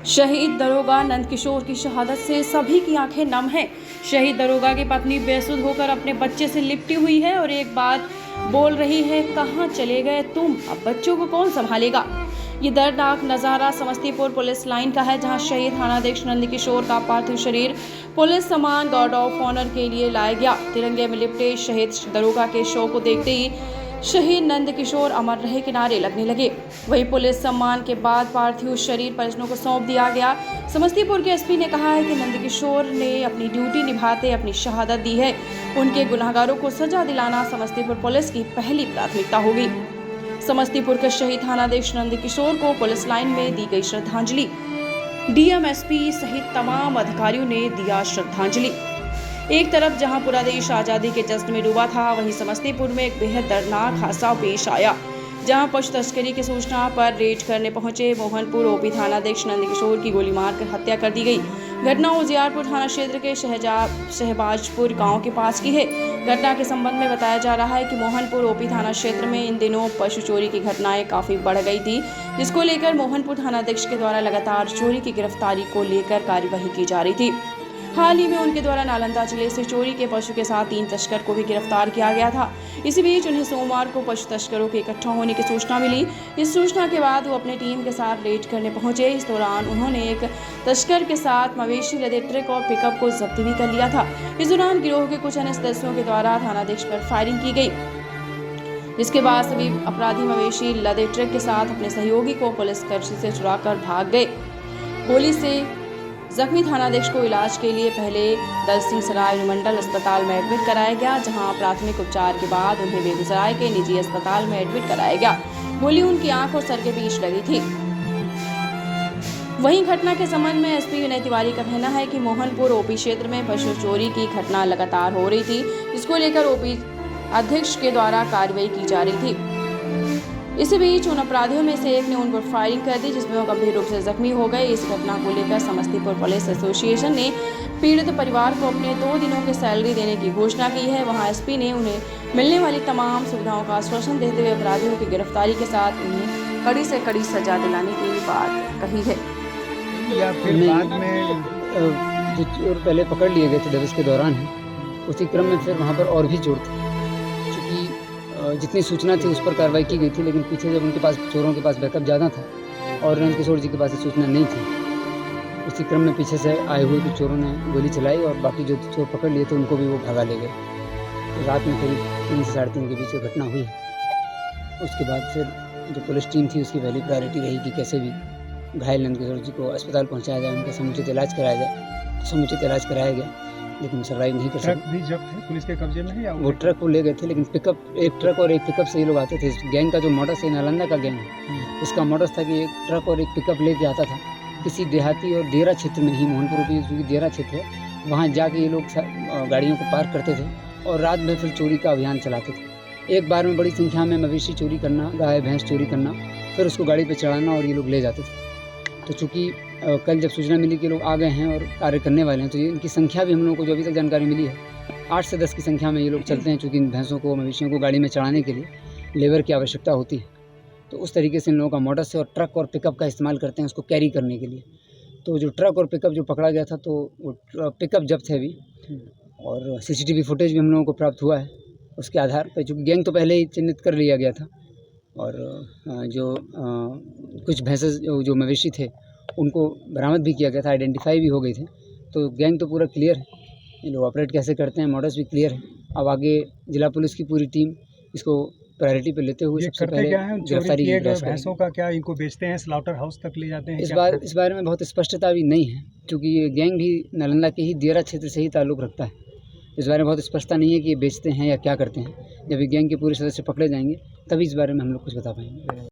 शहीद दरोगा नंदकिशोर की शहादत से सभी की आंखें नम हैं। शहीद दरोगा की पत्नी बेसुध होकर अपने बच्चे से लिपटी हुई है और एक बात बोल रही है, कहां चले गए तुम, अब बच्चों को कौन संभालेगा। ये दर्दनाक नज़ारा समस्तीपुर पुलिस लाइन का है, जहां शहीद थानाध्यक्ष नंदकिशोर का पार्थिव शरीर पुलिस सम्मान गार्ड ऑफ ऑनर के लिए लाया गया। तिरंगे में लिपटे शहीद दरोगा के शव को देखते ही शहीद नंदकिशोर अमर रहे के नारे लगने लगे। वहीं पुलिस सम्मान के बाद पार्थिव शरीर परिजनों को सौंप दिया गया। समस्तीपुर के एसपी ने कहा है कि नंदकिशोर ने अपनी ड्यूटी निभाते अपनी शहादत दी है। उनके गुनहगारों को सजा दिलाना समस्तीपुर पुलिस की पहली प्राथमिकता होगी। समस्तीपुर के शहीद थानाध्यक्ष नंदकिशोर को पुलिस लाइन में दी गई श्रद्धांजलि। डीएम, एसपी सहित तमाम अधिकारियों ने दिया श्रद्धांजलि। एक तरफ जहां पूरा देश आजादी के जश्न में डूबा था, वहीं समस्तीपुर में एक बेहद दर्दनाक हादसा पेश आया, जहां पशु तस्करी की सूचना पर रेड करने पहुंचे मोहनपुर ओपी थानाध्यक्ष नंदकिशोर की गोली मारकर हत्या कर दी गई। घटना उजियारपुर थाना क्षेत्र के शहबाजपुर गांव के पास की है। घटना के संबंध में बताया जा रहा है कि मोहनपुर ओपी थाना क्षेत्र में इन दिनों पशु चोरी की घटनाएं काफी बढ़ गई थी, जिसको लेकर मोहनपुर थानाध्यक्ष के द्वारा लगातार चोरी की गिरफ्तारी को लेकर कार्यवाही की जा रही थी। हाल ही में उनके द्वारा नालंदा जिले से चोरी के पशु के साथ 3 तस्कर को भी गिरफ्तार किया गया था। इसी बीच उन्हें सोमवार को पशु तस्करों के इकट्ठा होने की सूचना मिली। इस सूचना के बाद वो अपने टीम के साथ रेड करने पहुंचे। इस दौरान उन्होंने एक तस्कर के साथ मवेशी लदे ट्रक और पिकअप को जब्त भी कर लिया था। इस दौरान गिरोह के कुछ अन्य सदस्यों के द्वारा थानाध्यक्ष पर फायरिंग की गई, जिसके बाद सभी अपराधी मवेशी लदे ट्रक के साथ अपने सहयोगी को पुलिस कर्सी से चुराकर भाग गए। गोली से जख्मी थानाध्यक्ष को इलाज के लिए पहले दलसिंहसराय अनुमंडल अस्पताल में एडमिट कराया गया, जहां प्राथमिक उपचार के बाद उन्हें बेगूसराय के निजी अस्पताल में एडमिट कराया गया। गोली उनकी आंख और सर के बीच लगी थी। वहीं घटना के संबंध में एसपी विनय तिवारी का कहना है कि मोहनपुर ओपी क्षेत्र में पशु चोरी की घटना लगातार हो रही थी, जिसको लेकर ओपी अध्यक्ष के द्वारा कार्रवाई की जा रही थी। इसी बीच उन अपराधियों में से एक ने उन पर फायरिंग कर दी, जिसमें वो गंभीर रूप से जख्मी हो गए। इस घटना को लेकर समस्तीपुर पुलिस एसोसिएशन ने पीड़ित परिवार को अपने 2 दिनों की सैलरी देने की घोषणा की है। वहां एसपी ने उन्हें मिलने वाली तमाम सुविधाओं का आश्वासन देते हुए अपराधियों की गिरफ्तारी के साथ उन्हें कड़ी से कड़ी सजा दिलाने की बात कही है। या फिर बाद में जो चोर पहले पकड़ लिए गए थे दबिश के दौरान ही, उसी क्रम में फिर वहाँ पर और भी चोर थे। जितनी सूचना थी उस पर कार्रवाई की गई थी, लेकिन पीछे जब उनके पास चोरों के पास बैकअप ज़्यादा था और नंदकिशोर जी के पास सूचना नहीं थी, उसी क्रम में पीछे से आए हुए कुछ चोरों ने गोली चलाई और बाकी जो चोर पकड़ लिए थे उनको भी वो भगा ले गए। तो रात में करीब 3 से 3:30 के बीच घटना हुई। उसके बाद फिर जो पुलिस टीम थी उसकी पहली प्रायोरिटी रही कि कैसे भी घायल नंदकिशोर जी को अस्पताल पहुँचाया जाए, उनका समुचित इलाज कराया जाए। तो समुचित इलाज कराया गया, लेकिन सर्वाइव नहीं कर सके। ट्रक भी जब्त है पुलिस के कब्जे में है या वो ट्रक को ले गए थे, लेकिन एक ट्रक और एक पिकअप से ये लोग आते थे। गैंग का जो मॉडस है, नालंदा का गैंग है, उसका मॉडस था कि एक ट्रक और एक पिकअप लेके आता था किसी देहाती और देरा क्षेत्र में ही, मोहनपुर भी देरा क्षेत्र है, वहाँ जाके ये लोग गाड़ियों को पार्क करते थे और रात में फिर चोरी का अभियान चलाते थे। एक बार में बड़ी संख्या में मवेशी चोरी करना, गाय भैंस चोरी करना, फिर उसको गाड़ी पर चढ़ाना और ये लोग ले जाते थे। तो चूँकि कल जब सूचना मिली कि लोग आ गए हैं और कार्य करने वाले हैं, तो ये इनकी संख्या भी हम लोगों को जो अभी तक जानकारी मिली है 8 से 10 की संख्या में ये लोग चलते हैं। चूँकि इन भैंसों को, मवेशियों को गाड़ी में चढ़ाने के लिए लेबर की आवश्यकता होती है, तो उस तरीके से इन लोगों का मॉडस है और ट्रक और पिकअप का इस्तेमाल करते हैं उसको कैरी करने के लिए। तो जो ट्रक और पिकअप जो पकड़ा गया था, तो वो पिकअप जब्त है अभी और CCTV फुटेज भी हम लोगों को प्राप्त हुआ है। उसके आधार पर चूँकि गैंग तो पहले ही चिन्हित कर लिया गया था और जो कुछ भैंसे जो मवेशी थे उनको बरामद भी किया गया था, आइडेंटिफाई भी हो गए थे। तो गैंग तो पूरा क्लियर है, ये लोग ऑपरेट कैसे करते हैं, मॉडल्स भी क्लियर है। अब आगे जिला पुलिस की पूरी टीम इसको प्रायोरिटी पे लेते हुए सबसे पहले गिरफ्तारी की प्रयास भैंसों का क्या इनको बेचते हैं, स्लॉटर हाउस तक ले जाते हैं? इस बारे में बहुत स्पष्टता भी नहीं है, क्योंकि ये गैंग भी नालंदा के ही देरा क्षेत्र से ही ताल्लुक़ रखता है। इस बारे में बहुत स्पष्टता नहीं है कि ये बेचते हैं या क्या करते हैं। जब ये गैंग के पूरे सदस्य पकड़े जाएंगे तभी इस बारे में हम लोग कुछ बता पाएंगे।